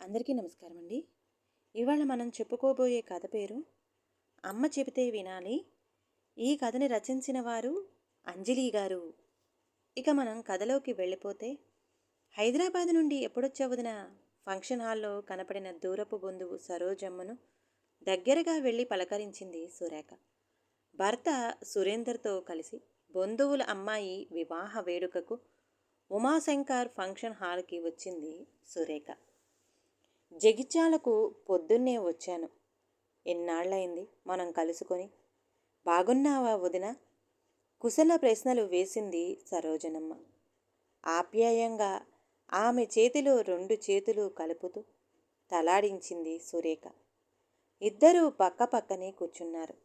అందరికీ నమస్కారం అండి. ఇవాళ మనం చెప్పుకోబోయే కథ పేరు అమ్మ చెబితే వినాలి. ఈ కథని రచించిన వారు అంజలి గారు. ఇక మనం కథలోకి వెళ్ళిపోతే, హైదరాబాద్ నుండి ఎప్పుడొచ్చా వదిన ఫంక్షన్ హాల్లో కనపడిన దూరపు బంధువు సరోజమ్మను దగ్గరగా వెళ్ళి పలకరించింది సురేఖ. భర్త సురేందర్తో కలిసి బంధువుల అమ్మాయి వివాహ వేడుకకు ఉమాశంకర్ ఫంక్షన్ హాల్కి వచ్చింది సురేఖ. జగిత్యాలకు పొద్దున్నే వచ్చాను. ఎన్నాళ్ళయింది మనం కలుసుకొని. బాగున్నావా వదిన? కుశల ప్రశ్నలు వేసింది సరోజనమ్మ. ఆప్యాయంగా ఆమె చేతిలో 2 చేతులు కలుపుతూ తలాడించింది సురేఖ. ఇద్దరూ పక్కపక్కనే కూర్చున్నారు.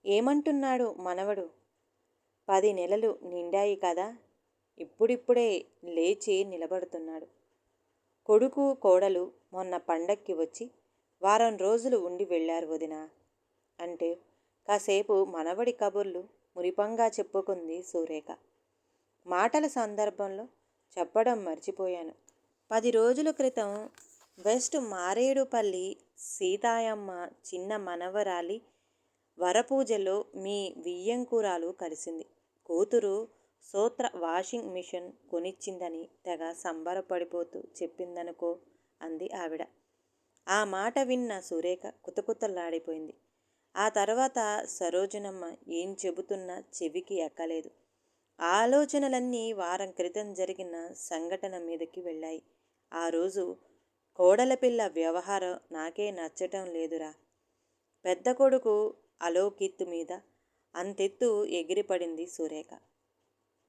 ఏమంటున్నాడు మనవడు? 10 నెలలు నిండాయి కదా, ఇప్పుడిప్పుడే లేచి నిలబడుతున్నాడు. కొడుకు కోడలు మొన్న పండక్కి వచ్చి వారం రోజులు ఉండి వెళ్ళారు వదినా అంటే కాసేపు మనవడి కబుర్లు మురిపంగా చెప్పుకుంది సురేఖ. మాటల సందర్భంలో చెప్పడం మర్చిపోయాను. 10 రోజుల క్రితం వెస్ట్ మారేడుపల్లి సీతాయమ్మ చిన్న మనవరాలి వరపూజలో మీ వియ్యంకురాలు కలిసింది. కూతురు సూత్ర వాషింగ్ మిషన్ కొనిచ్చిందని తెగ సంబరపడిపోతూ చెప్పిందనుకో అంది ఆవిడ. ఆ మాట విన్న సురేఖ కుతకుతలాడిపోయింది. ఆ తర్వాత సరోజనమ్మ ఏం చెబుతున్నా చెవికి ఎక్కలేదు. ఆలోచనలన్నీ వారం క్రితం జరిగిన సంఘటన మీదకి వెళ్ళాయి. ఆ రోజు కోడల పిల్ల వ్యవహారం నాకే నచ్చటం లేదురా. పెద్ద కొడుకు అలోకిత్ మీద అంతెత్తు ఎగిరిపడింది సురేఖ.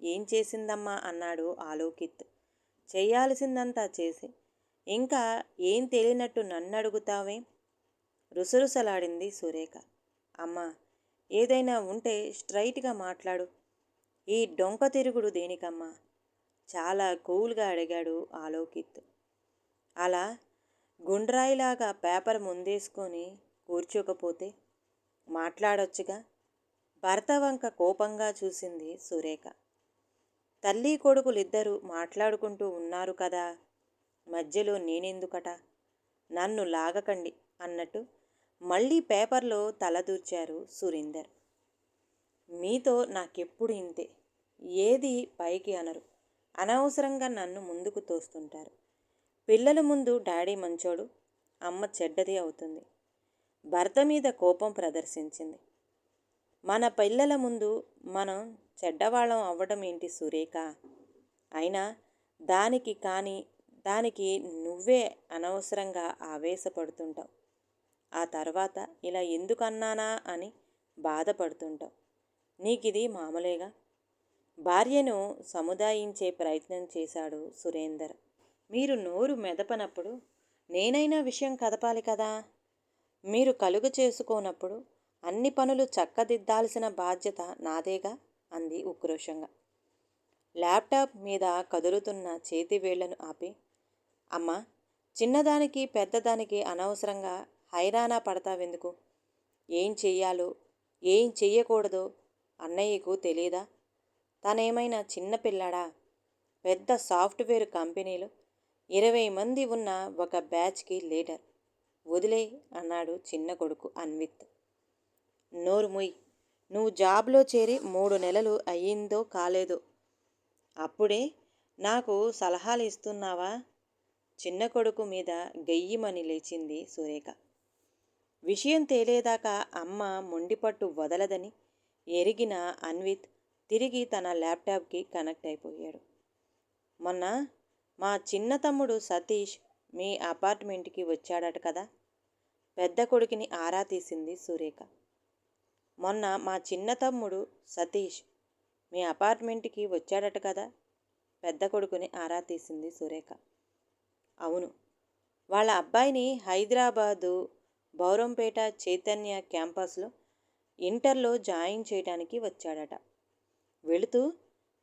ఏం చేసిందమ్మా అన్నాడు ఆలోకిత్. చేయాల్సిందంతా చేసి ఇంకా ఏం తెలియనట్టు నన్నడుగుతావేం? రుసరుసలాడింది సురేఖ. అమ్మా, ఏదైనా ఉంటే స్ట్రైట్గా మాట్లాడు. ఈ డొంక తిరుగుడు దేనికమ్మా? చాలా కూల్గా అడిగాడు ఆలోకిత్. అలా గుండ్రాయిలాగా పేపర్ ముందేసుకొని కూర్చోకపోతే మాట్లాడొచ్చుగా. భర్త వంక కోపంగా చూసింది సురేఖ. తల్లి కొడుకులిద్దరూ మాట్లాడుకుంటూ ఉన్నారు కదా, మధ్యలో నేనెందుకట? నన్ను లాగకండి అన్నట్టు మళ్ళీ పేపర్లో తలదూర్చారు సురేందర్. మీతో నాకెప్పుడు ఇంతే. ఏది పైకి అనరు. అనవసరంగా నన్ను ముందుకు తోస్తుంటారు. పిల్లల ముందు డాడీ మంచోడు, అమ్మ చెడ్డది అవుతుంది. భర్త మీద కోపం ప్రదర్శించింది. మన పిల్లల ముందు మనం చెడ్డవాళ్ళం అవ్వడం ఏంటి సురేఖ? అయినా దానికి నువ్వే అనవసరంగా ఆవేశపడుతుంటావు. ఆ తర్వాత ఇలా ఎందుకన్నానా అని బాధపడుతుంటావు. నీకిది మామూలేగా. భార్యను సముదాయించే ప్రయత్నం చేశాడు సురేందర్. మీరు నోరు మెదపనప్పుడు నేనైనా విషయం కదపాలి కదా. మీరు కలుగ చేసుకోనప్పుడు అన్ని పనులు చక్కదిద్దాల్సిన బాధ్యత నాదేగా అంది ఉక్రోషంగా. ల్యాప్టాప్ మీద కదులుతున్న చేతివేళ్లను ఆపి, అమ్మా, చిన్నదానికి పెద్దదానికి అనవసరంగా హైరానా పడతావెందుకు? ఏం చెయ్యాలో ఏం చెయ్యకూడదో అన్నయ్యకు తెలీదా? తనేమైనా చిన్నపిల్లాడా? పెద్ద సాఫ్ట్వేర్ కంపెనీలో 20 మంది ఉన్న ఒక బ్యాచ్కి లీడర్. వదిలే అన్నాడు చిన్న కొడుకు అన్విత్. నోరు ముయ్. నువ్వు జాబ్లో చేరి 3 నెలలు అయ్యిందో కాలేదో, అప్పుడే నాకు సలహాలు ఇస్తున్నావా? చిన్న కొడుకు మీద గెయ్యిమని లేచింది సురేఖ. విషయం తేలేదాకా అమ్మ మొండిపట్టు వదలదని ఎరిగిన అన్విత్ తిరిగి తన ల్యాప్టాప్కి కనెక్ట్ అయిపోయాడు. మొన్న మా చిన్న తమ్ముడు సతీష్ మీ అపార్ట్మెంట్కి వచ్చాడట కదా. పెద్ద కొడుకుని ఆరా తీసింది సురేఖ. మొన్న మా చిన్న తమ్ముడు సతీష్ మీ అపార్ట్మెంట్కి వచ్చాడట కదా. పెద్ద కొడుకుని ఆరా తీసింది సురేఖ. అవును, వాళ్ళ అబ్బాయిని హైదరాబాదు బౌరంపేట చైతన్య క్యాంపస్లో ఇంటర్లో జాయిన్ చేయడానికి వచ్చాడట. వెళుతూ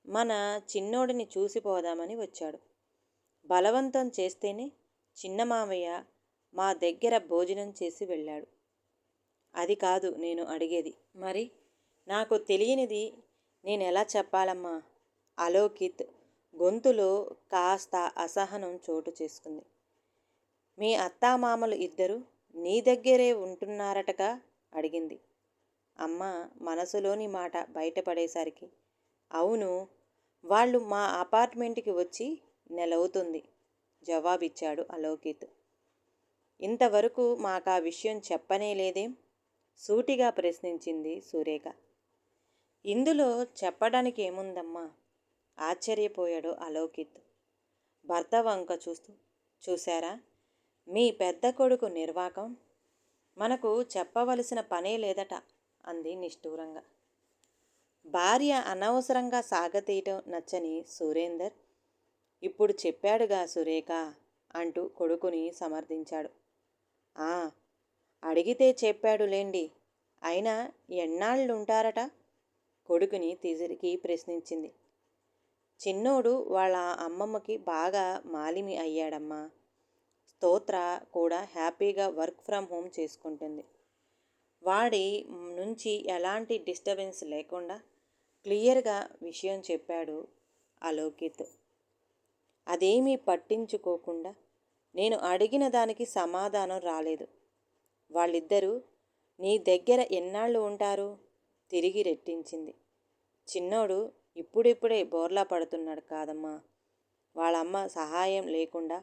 మన చిన్నోడిని చూసిపోదామని వచ్చాడు. బలవంతం చేస్తేనే చిన్న మావయ్య మా దగ్గర భోజనం చేసి వెళ్ళాడు. అది కాదు నేను అడిగేది. మరి నాకు తెలియనిది నేనెలా చెప్పాలమ్మా? అలోకిత్ గొంతులో కాస్త అసహనం చోటు చేసుకుంది. మీ అత్తామామలు ఇద్దరు నీ దగ్గరే ఉంటున్నారటగా అడిగింది. అమ్మ మనసులోని మాట బయటపడేసరికి అవును, వాళ్ళు మా అపార్ట్మెంట్కి వచ్చి నెలవుతుంది జవాబిచ్చాడు అలోకిత్. ఇంతవరకు మాకా విషయం చెప్పనే లేదేం? సూటిగా ప్రశ్నించింది సురేఖ. ఇందులో చెప్పడానికి ఏముందమ్మా? ఆశ్చర్యపోయాడు అలోకిత్ భర్త వంక చూస్తూ. చూశారా మీ పెద్ద కొడుకు నిర్వాకం? మనకు చెప్పవలసిన పనే లేదట అంది నిష్ఠూరంగా. భార్య అనవసరంగా సాగతీయటం నచ్చని సురేందర్ ఇప్పుడు చెప్పాడుగా సురేఖ అంటూ కొడుకుని సమర్థించాడు. ఆ అడిగితే చెప్పాడులేండి, అయినా ఎన్నాళ్ళుంటారట? కొడుకుని తిరిగి ప్రశ్నించింది. చిన్నోడు వాళ్ళ అమ్మమ్మకి బాగా మాలిమి అయ్యాడమ్మా. స్తోత్ర కూడా హ్యాపీగా వర్క్ ఫ్రమ్ హోమ్ చేసుకుంటుంది. వాడి నుంచి ఎలాంటి డిస్టర్బెన్స్ లేకుండా క్లియర్గా విషయం చెప్పాడు అలోకిత్. అదేమీ పట్టించుకోకుండా నేను అడిగిన దానికి సమాధానం రాలేదు. వాళ్ళిద్దరూ నీ దగ్గర ఎన్నాళ్ళు ఉంటారు? తిరిగి రెట్టించింది. చిన్నోడు ఇప్పుడిప్పుడే బోర్లా పడుతున్నాడు కాదమ్మా. వాళ్ళమ్మ సహాయం లేకుండా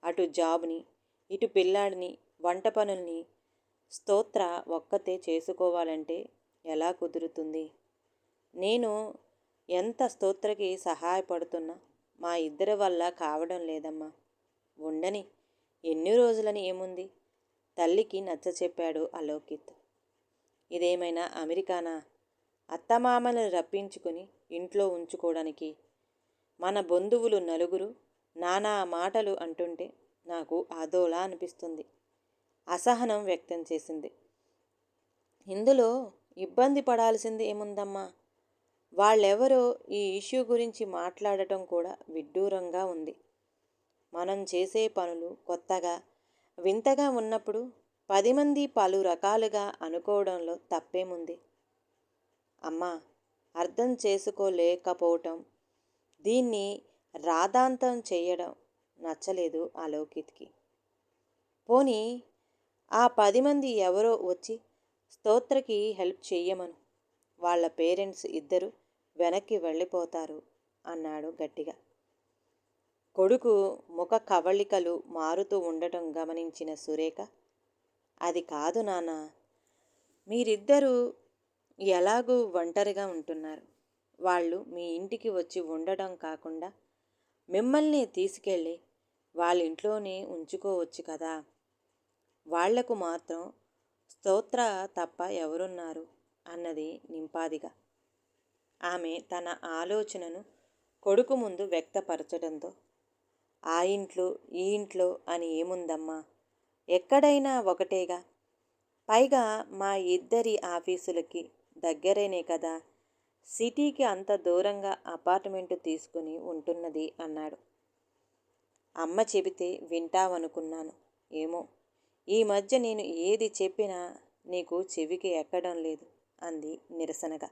అటు జాబ్ని, ఇటు పిల్లాడిని, వంట పనుల్ని స్తోత్ర ఒక్కతే చేసుకోవాలంటే ఎలా కుదురుతుంది? నేను ఎంత స్తోత్రకి సహాయపడుతున్నా మా ఇద్దరి వల్ల కావడం లేదమ్మా. ఉండని, ఎన్ని రోజులని ఏముంది? తల్లికి నచ్చ చెప్పాడు అలోకిత్. ఇదేమైనా అమెరికానా? అత్తమామలను రప్పించుకుని ఇంట్లో ఉంచుకోవడానికి? మన బంధువులు నలుగురు నానా మాటలు అంటుంటే నాకు అదోలా అనిపిస్తుంది. అసహనం వ్యక్తం చేసింది. ఇందులో ఇబ్బంది పడాల్సింది ఏముందమ్మా? వాళ్ళెవరో ఈ ఇష్యూ గురించి మాట్లాడటం కూడా విడ్డూరంగా ఉంది. మనం చేసే పనులు కొత్తగా వింతగా ఉన్నప్పుడు 10 మంది పలు రకాలుగా అనుకోవడంలో తప్పేముంది? అమ్మా అర్థం చేసుకోలేకపోవటం, దీన్ని రాద్ధాంతం చేయడం నచ్చలేదు అలోకిత్కి. పోనీ ఆ 10 మంది ఎవరో వచ్చి స్తోత్రకి హెల్ప్ చెయ్యమను. వాళ్ళ పేరెంట్స్ ఇద్దరు వెనక్కి వెళ్ళిపోతారు అన్నాడు గట్టిగా. కొడుకు ముఖ కవళికలు మారుతూ ఉండటం గమనించిన సురేఖ, అది కాదు నాన్న, మీరిద్దరూ ఎలాగూ ఒంటరిగా ఉంటున్నారు. వాళ్ళు మీ ఇంటికి వచ్చి ఉండడం కాకుండా మిమ్మల్ని తీసుకెళ్ళి వాళ్ళ ఇంట్లోనే ఉంచుకోవచ్చు కదా. వాళ్లకు మాత్రం స్తోత్ర తప్ప ఎవరున్నారు అన్నది నింపాదిగా. ఆమె తన ఆలోచనను కొడుకు ముందు వ్యక్తపరచడంతో, ఆ ఇంట్లో ఈ ఇంట్లో అని ఏముందమ్మా, ఎక్కడైనా ఒకటేగా. పైగా మా ఇద్దరి ఆఫీసులకి దగ్గరేనే కదా, సిటీకి అంత దూరంగా అపార్ట్మెంటు తీసుకుని ఉంటున్నది అన్నాడు. అమ్మ చెబితే వింటావనుకున్నాను. ఏమో ఈ మధ్య నేను ఏది చెప్పినా నీకు చెవికి ఎక్కడం లేదు అంది నిరసనగా.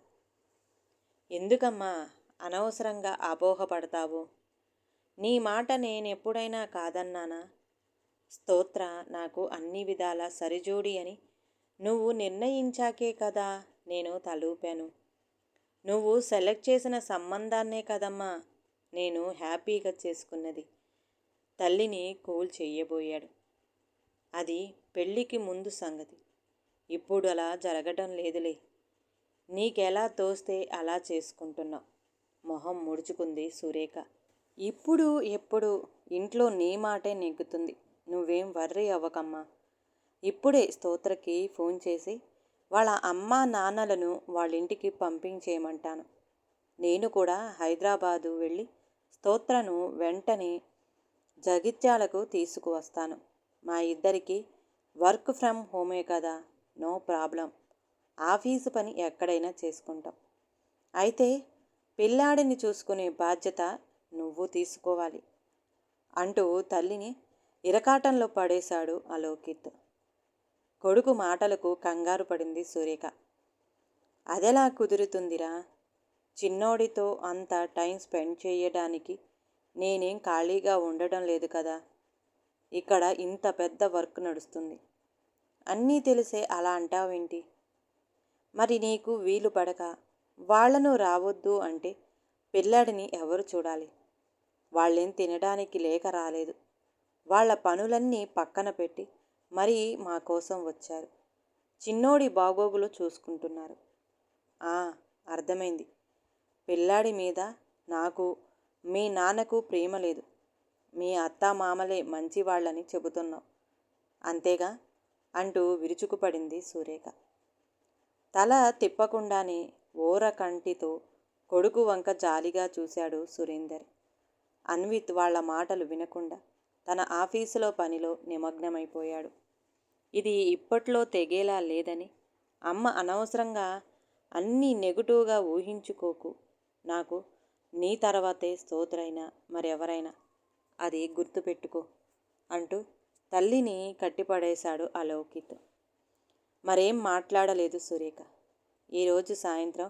ఎందుకమ్మా అనవసరంగా అపోహపడతావు? నీ మాట నేనెప్పుడైనా కాదన్నానా? స్తోత్ర నాకు అన్ని విధాలా సరిజోడి అని నువ్వు నిర్ణయించాకే కదా నేను తలూపాను. నువ్వు సెలెక్ట్ చేసిన సంబంధాన్నే కదమ్మా నేను హ్యాపీగా చేసుకున్నది. తల్లిని కూల్ చెయ్యబోయాడు. అది పెళ్ళికి ముందు సంగతి. ఇప్పుడు అలా జరగడం లేదులే. నీకెలా తోస్తే అలా చేసుకుంటున్నావు. మొహం ముడుచుకుంది సురేఖ. ఇప్పుడు ఎప్పుడు ఇంట్లో నీ మాటే నెగ్గుతుంది. నువ్వేం వర్రీ అవ్వకమ్మా. ఇప్పుడే స్తోత్రకి ఫోన్ చేసి వాళ్ళ అమ్మా నాన్నలను వాళ్ళింటికి పంపించేయమంటాను. నేను కూడా హైదరాబాదు వెళ్ళి స్తోత్రను వెంటనే జగిత్యాలకు తీసుకువస్తాను. మా ఇద్దరికి వర్క్ ఫ్రమ్ హోమే కదా, నో ప్రాబ్లం. ఆఫీసు పని ఎక్కడైనా చేసుకుంటాం. అయితే పిల్లాడిని చూసుకునే బాధ్యత నువ్వు తీసుకోవాలి అంటూ తల్లిని ఇరకాటంలో పడేశాడు అలోకిత్. కొడుకు మాటలకు కంగారు పడింది సురేఖ. అదెలా కుదురుతుందిరా? చిన్నోడితో అంత టైం స్పెండ్ చేయడానికి నేనేం ఖాళీగా ఉండడం లేదు కదా. ఇక్కడ ఇంత పెద్ద వర్క్ నడుస్తుంది. అన్నీ తెలిసే అలా అంటావేంటి? మరి నీకు వీలు పడక వాళ్లను రావద్దు అంటే పిల్లాడిని ఎవరు చూడాలి? వాళ్ళేం తినడానికి లేక రాలేదు. వాళ్ళ పనులన్నీ పక్కన పెట్టి మరీ మా కోసం వచ్చారు. చిన్నోడి బాగోగులు చూసుకుంటున్నారు. ఆ, అర్థమైంది. పిల్లాడి మీద నాకు, మీ నాన్నకు ప్రేమ లేదు. మీ అత్తామామలే మంచివాళ్ళని చెబుతున్నావు అంతేగా అంటూ విరుచుకుపడింది సురేఖ. తల తిప్పకుండానే ఓర కంటితో కొడుకు వంక జాలిగా చూశాడు సురేందర్. అన్విత్ వాళ్ళ మాటలు వినకుండా తన ఆఫీసులో పనిలో నిమగ్నమైపోయాడు. ఇది ఇప్పట్లో తెగేలా లేదని అమ్మ అనవసరంగా అన్నీ నెగటివ్గా ఊహించుకోకు. నాకు నీ తర్వాతే స్తోత్రైనా మరెవరైనా, అది గుర్తుపెట్టుకో అంటూ తల్లిని కట్టిపడేశాడు అలౌకిత్. మరేం మాట్లాడలేదు సురేఖ. ఈరోజు సాయంత్రం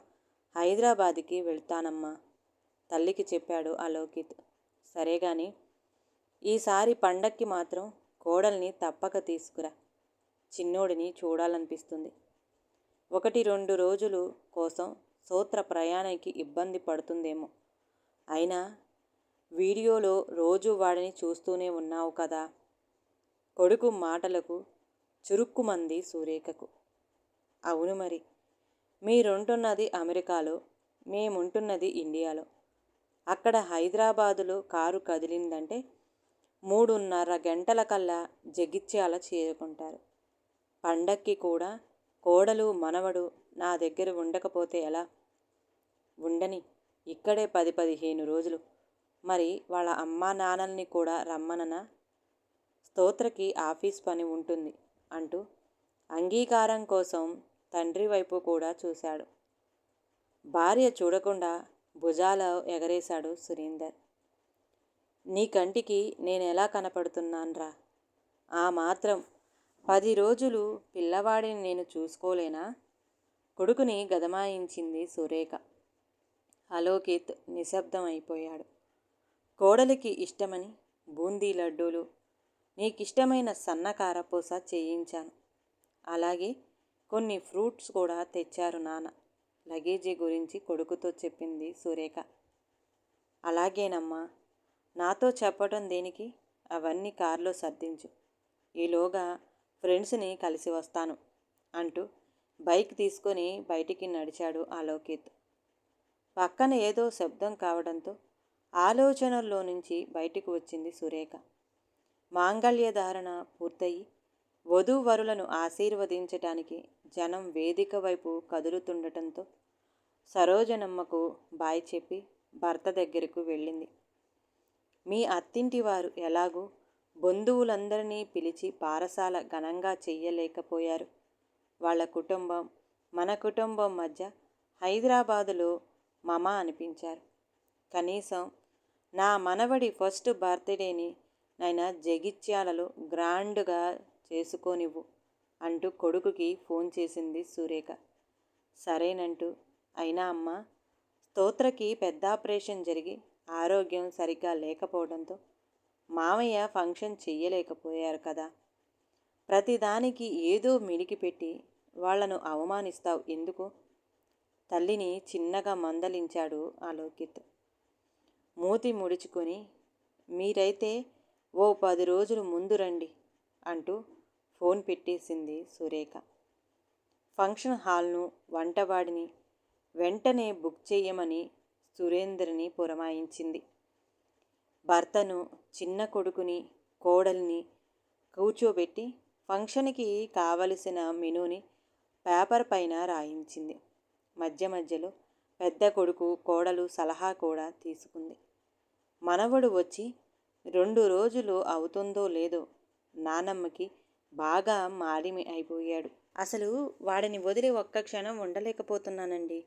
హైదరాబాద్కి వెళ్తానమ్మా తల్లికి చెప్పాడు అలౌకిత్. సరే గాని ఈసారి పండక్కి మాత్రం కోడల్ని తప్పక తీసుకురా. చిన్నోడిని చూడాలనిపిస్తుంది. 1-2 రోజులు కోసం సూత్ర ప్రయాణానికి ఇబ్బంది పడుతుందేమో. అయినా వీడియోలో రోజు వాడిని చూస్తూనే ఉన్నావు కదా. కొడుకు మాటలకు చురుక్కుమంది సురేఖకు. అవును మరి, మీరుంటున్నది అమెరికాలో, మేముంటున్నది ఇండియాలో. అక్కడ హైదరాబాదులో కారు కదిలిందంటే 3:30 గంటల కల్లా జగిత్యాల చేరుకుంటారు. పండక్కి కూడా కోడలు మనవడు నా దగ్గర ఉండకపోతే ఎలా? ఉండని, ఇక్కడే 10-15 రోజులు. మరి వాళ్ళ అమ్మా నాన్నల్ని కూడా రమ్మననా? స్తోత్రకి ఆఫీస్ పని ఉంటుంది అంటూ అంగీకారం కోసం తండ్రి వైపు కూడా చూశాడు. భార్య చూడకుండా భుజాలు ఎగరేశాడు సురేందర్. నీ కంటికి నేనెలా కనపడుతున్నాన్రా? ఆ మాత్రం 10 రోజులు పిల్లవాడిని నేను చూసుకోలేనా? కొడుకుని గదమాయించింది సురేఖ. అలోకిత్ నిశ్శబ్దం అయిపోయాడు. కోడలికి ఇష్టమని బూందీ లడ్డూలు, నీకిష్టమైన సన్నకారపూస చేయించాను. అలాగే కొన్ని ఫ్రూట్స్ కూడా తెచ్చారు నాన్న. లగేజీ గురించి కొడుకుతో చెప్పింది సురేఖ. అలాగేనమ్మా, నాతో చెప్పడం దేనికి? అవన్నీ కారులో సర్దించు. ఈలోగా ఫ్రెండ్స్ని కలిసి వస్తాను అంటూ బైక్ తీసుకొని బయటికి నడిచాడు అలోకిత్. పక్కన ఏదో శబ్దం కావడంతో ఆలోచనల్లో నుంచి బయటకు వచ్చింది సురేఖ. మాంగళ్యధారణ పూర్తయి వధూవరులను ఆశీర్వదించటానికి జనం వేదిక వైపు కదులుతుండటంతో సరోజనమ్మకు బాయ్ చెప్పి భర్త దగ్గరకు వెళ్ళింది. మీ అత్తింటి వారు ఎలాగూ బంధువులందరినీ పిలిచి పారసాల ఘనంగా చెయ్యలేకపోయారు. వాళ్ళ కుటుంబం మన కుటుంబం మధ్య హైదరాబాదులో మమ అనిపించారు. కనీసం నా మనవడి ఫస్ట్ బర్త్డేని నైనా జగిత్యాలలో గ్రాండ్గా చేసుకోనివ్వు అంటూ కొడుకుకి ఫోన్ చేసింది సురేఖ. సరేనంటూ, అయినా అమ్మ, స్తోత్రకి పెద్ద ఆపరేషన్ జరిగి ఆరోగ్యం సరిగ్గా లేకపోవడంతో మామయ్య ఫంక్షన్ చెయ్యలేకపోయారు కదా. ప్రతిదానికి ఏదో మిడికి పెట్టి వాళ్లను అవమానిస్తావు ఎందుకు? తల్లిని చిన్నగా మందలించాడు అలోకిత్. మూతి ముడుచుకొని, మీరైతే ఓ 10 రోజులు ముందు రండి అంటూ ఫోన్ పెట్టేసింది సురేఖ. ఫంక్షన్ హాల్ను, వంటవాడిని వెంటనే బుక్ చెయ్యమని సురేందర్ని పురమాయించింది. భర్తను, చిన్న కొడుకుని, కోడల్ని కూర్చోబెట్టి ఫంక్షన్కి కావలసిన మెనూని పేపర్ పైన రాయించింది. మధ్య మధ్యలో పెద్ద కొడుకు, కోడలు సలహా కూడా తీసుకుంది. మనవడు వచ్చి 2 రోజులు అవుతుందో లేదో నానమ్మకి బాగా మాలిమి అయిపోయాడు. అసలు వాడిని వదిలి ఒక్క క్షణం ఉండలేకపోతున్నానండి.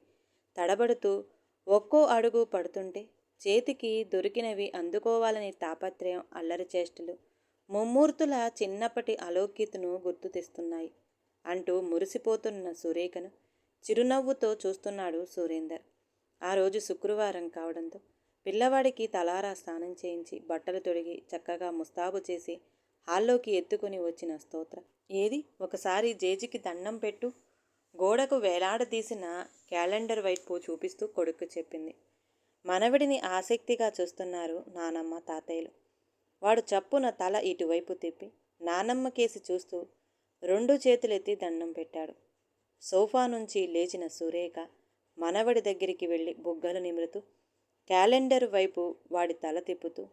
తడబడుతూ ఒక్కో అడుగు పడుతుంటే చేతికి దొరికినవి అందుకోవాలని తాపత్రయం, అల్లరి చేష్టలు ముమ్మూర్తుల చిన్నప్పటి అలౌకిత్ను గుర్తు తెస్తున్నాయి అంటూ మురిసిపోతున్న సురేఖను చిరునవ్వుతో చూస్తున్నాడు సురేందర్. ఆ రోజు శుక్రవారం కావడంతో పిల్లవాడికి తలారా స్నానం చేయించి బట్టలు తొడిగి చక్కగా ముస్తాబు చేసి హాల్లోకి ఎత్తుకుని వచ్చిన స్తోత్ర. ఏది ఒకసారి జేజికి దండం పెట్టు, గోడకు వేలాడదీసిన క్యాలెండర్ వైపు చూపిస్తూ కొడుకు చెప్పింది. మనవడిని ఆసక్తిగా చూస్తున్నారు నానమ్మ తాతయ్యలు. వాడు చప్పున తల ఇటువైపు తిప్పి నానమ్మ కేసి చూస్తూ 2 చేతులెత్తి దండం పెట్టాడు. సోఫా నుంచి లేచిన సురేఖ మనవడి దగ్గరికి వెళ్ళి బుగ్గలు నిమురుతూ క్యాలెండర్ వైపు వాడి తల తిప్పుతూ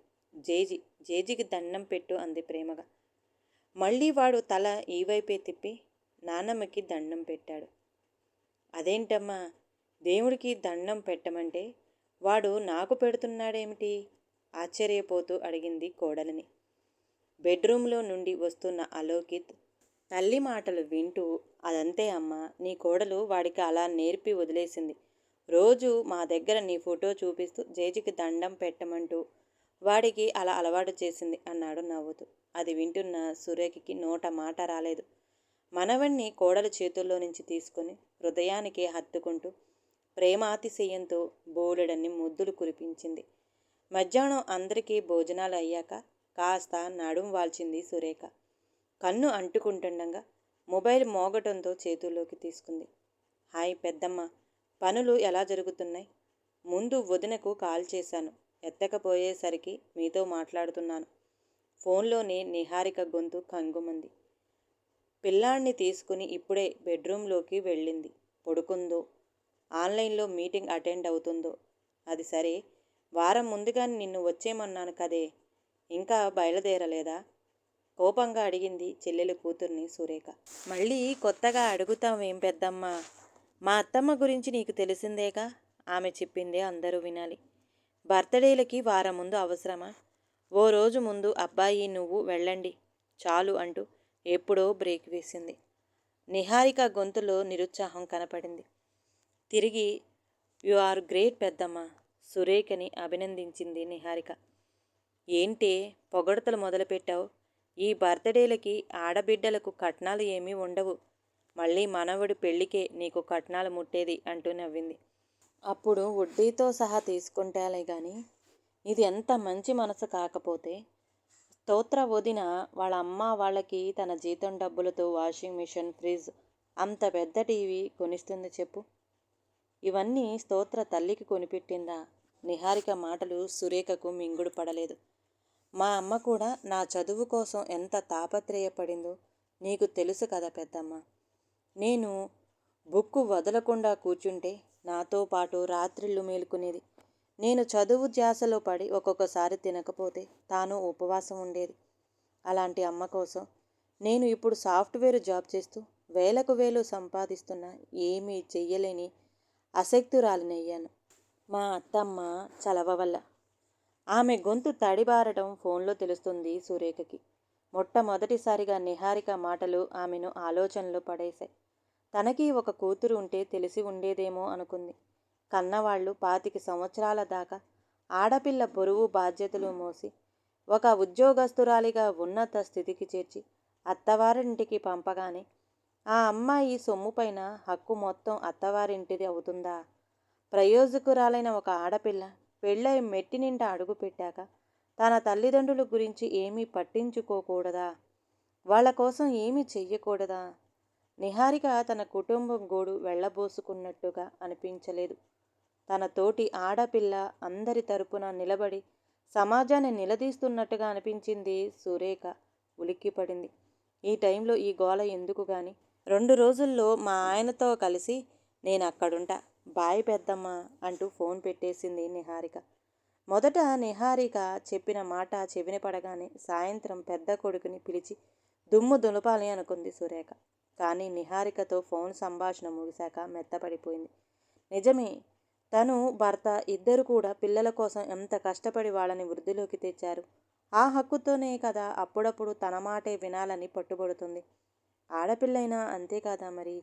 జేజికి దండం పెట్టు అంది ప్రేమగా. మళ్ళీ వాడు తల ఈ వైపే తిప్పి నానమ్మకి దండం పెట్టాడు. అదేంటమ్మా, దేవుడికి దండం పెట్టమంటే వాడు నాకు పెడుతున్నాడేమిటి? ఆశ్చర్యపోతూ అడిగింది కోడలిని. బెడ్రూమ్లో నుండి వస్తున్న అలోకిత్ తల్లి మాటలు వింటూ, అదంతే అమ్మా, నీ కోడలు వాడికి అలా నేర్పి వదిలేసింది. రోజు మా దగ్గర నీ ఫోటో చూపిస్తూ జేజికి దండం పెట్టమంటూ వాడికి అలా అలవాటు చేసింది అన్నాడు నవ్వుతూ. అది వింటున్న సురేఖకి నోట మాట రాలేదు. మనవణ్ణి కోడలు చేతుల్లో నుంచి తీసుకొని హృదయానికి హత్తుకుంటూ ప్రేమాతిశయంతో బోలెడన్ని ముద్దులు కురిపించింది. మధ్యాహ్నం అందరికీ భోజనాలు అయ్యాక కాస్త నడుం వాల్చింది సురేఖ. కన్ను అంటుకుంటుండగా మొబైల్ మోగటంతో చేతుల్లోకి తీసుకుంది. హాయ్ పెద్దమ్మ, పనులు ఎలా జరుగుతున్నాయి? ముందు వదినకు కాల్ చేశాను, ఎత్తకపోయేసరికి మీతో మాట్లాడుతున్నాను. ఫోన్లోనే నిహారిక గొంతు కంగుమంది. పిల్లాడిని తీసుకుని ఇప్పుడే బెడ్రూమ్లోకి వెళ్ళింది. పడుకుందో, ఆన్లైన్లో మీటింగ్ అటెండ్ అవుతుందో. అది సరే, వారం ముందుగానే నిన్ను వచ్చేయమన్నాను కదే, ఇంకా బయలుదేరలేదా? కోపంగా అడిగింది చెల్లెలు కూతుర్ని సురేఖ. మళ్ళీ కొత్తగా అడుగుతావేం పెద్దమ్మా? మా అత్తమ్మ గురించి నీకు తెలిసిందేగా, ఆమె చెప్పిందే అందరూ వినాలి. బర్త్డేలకి వారం ముందు అవసరమా? ఓ రోజు ముందు అబ్బాయి నువ్వు వెళ్ళండి చాలు అంటూ ఎప్పుడో బ్రేక్ వేసింది. నిహారిక గొంతులో నిరుత్సాహం కనపడింది. తిరిగి యు ఆర్ గ్రేట్ పెద్దమ్మ, సురేఖని అభినందించింది నిహారిక. ఏంటే పొగడతలు మొదలుపెట్టావు? ఈ బర్త్డేలకి ఆడబిడ్డలకు కట్నాలు ఏమీ ఉండవు. మళ్ళీ మనవడి పెళ్ళికే నీకు కట్నాలు ముట్టేది అంటూ నవ్వింది. అప్పుడు వడ్డీతో సహా తీసుకుంటాలే గాని, ఇది ఎంత మంచి మనసు కాకపోతే స్తోత్ర వదిన వాళ్ళ అమ్మ వాళ్ళకి తన జీతం డబ్బులతో వాషింగ్ మిషన్, ఫ్రిడ్జ్, అంత పెద్ద టీవీ కొనిస్తుంది చెప్పు. ఇవన్నీ స్తోత్ర తల్లికి కొనిపెట్టిందా? నిహారిక మాటలు సురేఖకు మింగుడు పడలేదు. మా అమ్మ కూడా నా చదువు కోసం ఎంత తాపత్రయపడిందో నీకు తెలుసు కదా పెద్దమ్మ. నేను బుక్కు వదలకుండా కూర్చుంటే నాతో పాటు రాత్రిళ్ళు మేలుకునేది. నేను చదువు ధ్యాసలో పడి ఒక్కొక్కసారి తినకపోతే తాను ఉపవాసం ఉండేది. అలాంటి అమ్మ కోసం నేను ఇప్పుడు సాఫ్ట్వేర్ జాబ్ చేస్తూ వేలకు వేలు సంపాదిస్తున్నా ఏమీ చెయ్యలేని అశక్తురాలినయ్యాను మా అత్తమ్మ చలవ వల్ల. ఆమె గొంతు తడిబారటం ఫోన్లో తెలుస్తుంది సురేఖకి. మొట్టమొదటిసారిగా నిహారిక మాటలు ఆమెను ఆలోచనలో పడేశాయి. తనకి ఒక కూతురు ఉంటే తెలిసి ఉండేదేమో అనుకుంది. కన్నవాళ్ళు 25 సంవత్సరాల దాకా ఆడపిల్ల బరువు బాధ్యతలు మోసి ఒక ఉద్యోగస్తురాలిగా ఉన్నత స్థితికి చేర్చి అత్తవారింటికి పంపగానే ఆ అమ్మాయి సొమ్ముపైన హక్కు మొత్తం అత్తవారింటిది అవుతుందా? ప్రయోజకురాలైన ఒక ఆడపిల్ల పెళ్ళై మెట్టినింట అడుగు పెట్టాక తన తల్లిదండ్రుల గురించి ఏమీ పట్టించుకోకూడదా? వాళ్ళ కోసం ఏమీ చెయ్యకూడదా? నిహారిక తన కుటుంబం గోడు వెళ్ళబోసుకున్నట్టుగా అనిపించలేదు. తన తోటి ఆడపిల్ల అందరి తరపున నిలబడి సమాజాన్ని నిలదీస్తున్నట్టుగా అనిపించింది సురేఖ. ఉలిక్కిపడింది. ఈ టైంలో ఈ గోల ఎందుకు గాని? 2 రోజుల్లో మా ఆయనతో కలిసి నేను అక్కడుంటా. బాయ్ పెద్దమ్మ అంటూ ఫోన్ పెట్టేసింది నిహారిక. మొదట నిహారిక చెప్పిన మాట చెవిన పడగానే సాయంత్రం పెద్ద కొడుకుని పిలిచి దుమ్ము దులపాలి అనుకుంది సురేఖ. కానీ నిహారికతో ఫోన్ సంభాషణ ముగిశాక మెత్తపడిపోయింది. నిజమే, తను భర్త ఇద్దరు కూడా పిల్లల కోసం ఎంత కష్టపడి వాళ్ళని వృద్ధిలోకి తెచ్చారు. ఆ హక్కుతోనే కదా అప్పుడప్పుడు తన మాటే వినాలని పట్టుబడుతుంది. ఆడపిల్లైనా అంతే కదా మరి.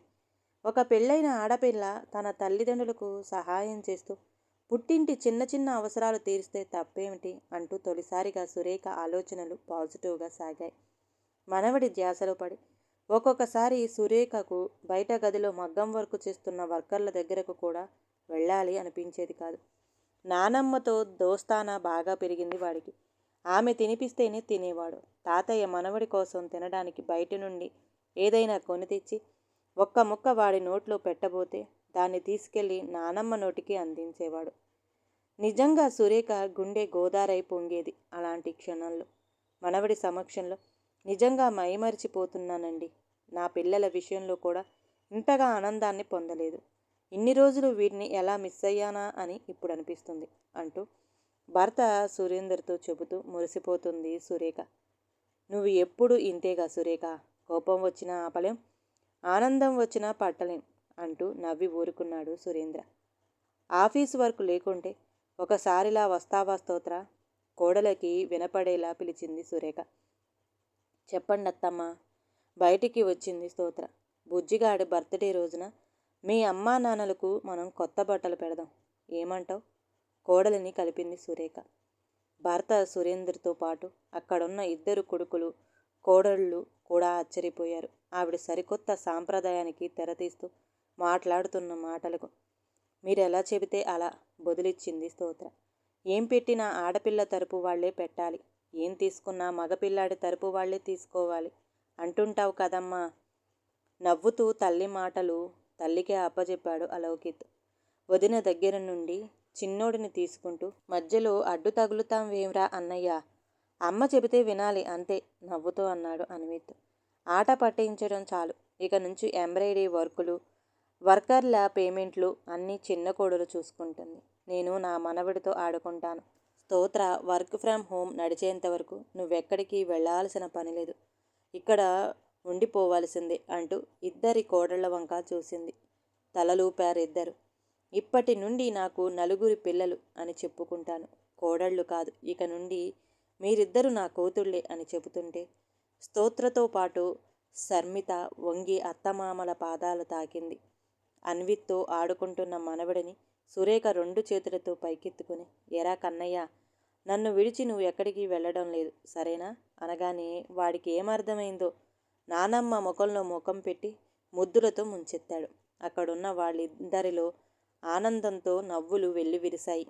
ఒక పెళ్ళైన ఆడపిల్ల తన తల్లిదండ్రులకు సహాయం చేస్తూ పుట్టింటి చిన్న చిన్న అవసరాలు తీరిస్తే తప్పేమిటి అంటూ తొలిసారిగా సురేఖ ఆలోచనలు పాజిటివ్గా సాగాయి. మనవడి ధ్యాసలో పడి ఒక్కొక్కసారి సురేఖకు బయట గదిలో మగ్గం వర్క్ చేస్తున్న వర్కర్ల దగ్గరకు కూడా వెళ్ళాలి అనిపించేది కాదు. నానమ్మతో దోస్తానా బాగా పెరిగింది వాడికి. ఆమె తినిపిస్తేనే తినేవాడు. తాతయ్య మనవడి కోసం తినడానికి బయట నుండి ఏదైనా కొని తెచ్చి ఒక్క ముక్క వాడి నోట్లో పెట్టబోతే దాన్ని తీసుకెళ్ళి నానమ్మ నోటికి అందించేవాడు. నిజంగా సురేఖ గుండె గోదారై పొంగేది అలాంటి క్షణంలో. మనవడి సమక్షంలో నిజంగా మైమరిచిపోతున్నానండి. నా పిల్లల విషయంలో కూడా ఇంతగా ఆనందాన్ని పొందలేదు. ఇన్ని రోజులు వీరిని ఎలా మిస్ అయ్యానా అని ఇప్పుడు అనిపిస్తుంది అంటూ భర్త సురేందర్తో చెబుతూ మురిసిపోతుంది సురేఖ. నువ్వు ఎప్పుడు ఇంతేగా సురేఖ, కోపం వచ్చినా ఆపలేం, ఆనందం వచ్చినా పట్టలేం అంటూ నవ్వి ఊరుకున్నాడు సురేంద్ర. ఆఫీసు వర్క్ లేకుంటే ఒకసారిలా వస్తావా స్తోత్ర? కోడలకి వినపడేలా పిలిచింది సురేఖ. చెప్పండి అత్తమ్మ, బయటికి వచ్చింది స్తోత్ర. బుజ్జిగాడి బర్త్డే రోజున మీ అమ్మా నాన్నలకు మనం కొత్త బట్టలు పెడదాం, ఏమంటావు? కోడలిని కలిపింది సురేఖ. భర్త సురేంద్రతో పాటు అక్కడున్న ఇద్దరు కొడుకులు కోడళ్ళు కూడా ఆశ్చర్యపోయారు. ఆవిడ సరికొత్త సాంప్రదాయానికి తెరతీస్తూ మాట్లాడుతున్న మాటలకు. మీరెలా చెబితే అలా బదులిచ్చింది స్తోత్ర. ఏం పెట్టినా ఆడపిల్ల తరపు వాళ్లే పెట్టాలి, ఏం తీసుకున్నా మగపిల్లాడి తరపు వాళ్లే తీసుకోవాలి అంటుంటావు కదమ్మా. నవ్వుతూ తల్లి మాటలు తల్లికే అప్పచెప్పాడు అలౌకిత్. వదిన దగ్గర నుండి చిన్నోడిని తీసుకుంటూ మధ్యలో అడ్డు తగులుతాం వేమ్రా అన్నయ్య, అమ్మ చెబితే వినాలి అంతే నవ్వుతూ అన్నాడు అన్విత్. ఆట పట్టించడం చాలు, ఇక నుంచి ఎంబ్రాయిడరీ వర్కులు, వర్కర్ల పేమెంట్లు అన్నీ చిన్న కోడలు చూసుకుంటుంది. నేను నా మనవడితో ఆడుకుంటాను. స్తోత్ర వర్క్ ఫ్రమ్ హోమ్ నడిచేంత వరకు నువ్వెక్కడికి వెళ్లాల్సిన పని లేదు, ఇక్కడ ఉండిపోవాల్సిందే అంటూ ఇద్దరి కోడళ్ల వంక చూసింది. తలలూపారిద్దరు. ఇప్పటి నుండి నాకు నలుగురి పిల్లలు అని చెప్పుకుంటాను, కోడళ్ళు కాదు, ఇక నుండి మీరిద్దరూ నా కూతుళ్ళే అని చెబుతుంటే స్తోత్రతో పాటు శర్మిత వంగి అత్తమామల పాదాలు తాకింది. అన్విత్తో ఆడుకుంటున్న మనవడిని సురేఖ రెండు చేతులతో పైకెత్తుకుని, ఎరా కన్నయ్య, నన్ను విడిచి నువ్వు ఎక్కడికి వెళ్ళడం లేదు సరేనా అనగానే వాడికి ఏమర్థమైందో నానమ్మ ముఖంలో ముఖం పెట్టి ముద్దులతో ముంచెత్తాడు. అక్కడున్న వాళ్ళిద్దరిలో ఆనందంతో నవ్వులు వెల్లివిరిశాయి.